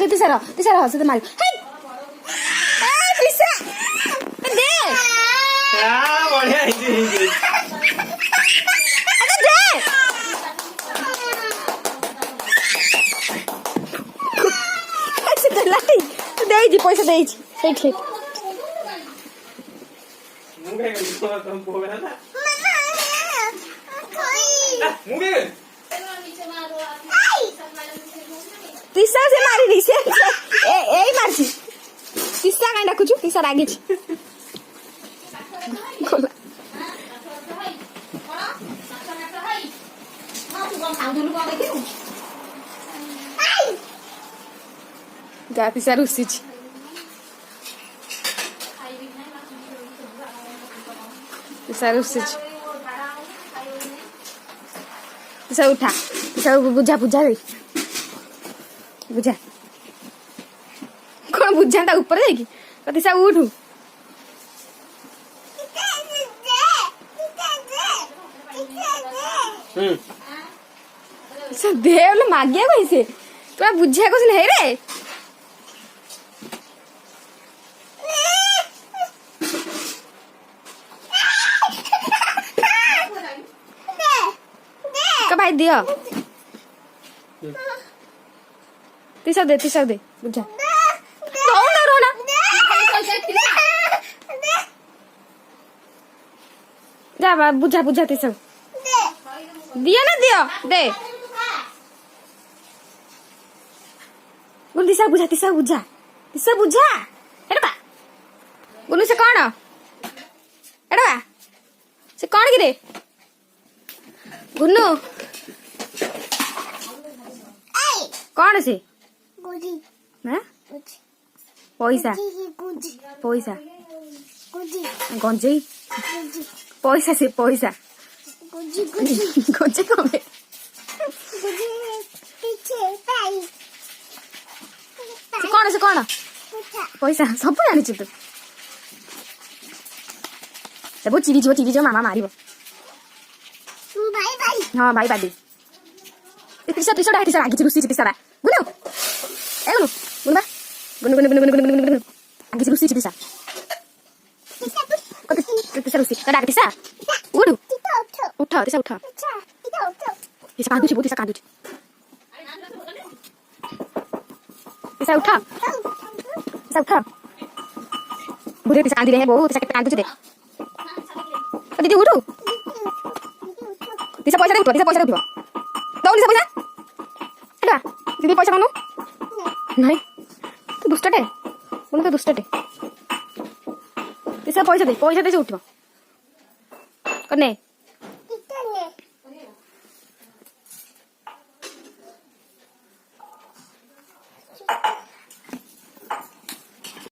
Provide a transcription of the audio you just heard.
दे तिसार हसे मार हे तिसा दे हां बढ़िया है पैसा दे ठीक तिसा से मारी नहीं से ए मारसी तिसा काई डाकुछु तिसा रागी गा तिसा रुसी तिसा रुसी तिसा उठा तिसा बुझा बुझा रे बुझा कौन बुझा ता ऊपर जाएगी कति सा उठू सब देवल मागिया कैसे तोरा बुझिया कुछ नहीं रे का भाई दियो तिसा दे बुझा रोना जा बा बुझा तिसा दिया ना दियो दे बोल तिसा बुझा एटा बा बोलू से कौन एटा बा से कौन गिरे गुन्नू कौन से पैसा गंजे पैसा से पैसा गंजे कौन से कौन पैसा सब जानी तू सब चिरी जो मामा मार हाँ भाई बादी तिसा आगे रुसी तिसा गुनु ए गुनु आगे रुसी तिसा तिसा रुसी कड़ा तिसा उठू उठा तिसा कांदुची तिसा उठा बुढ़े तिसा कांदी रहे बहुत तिसा कांदुची दे दीदी उठू तिसा पैसा दे उठो दो पैसा एटा दीदी पैसा मानु नहीं तू दुष्टटे बोल तो दुष्टटे तिसा पैसा दे उठो कने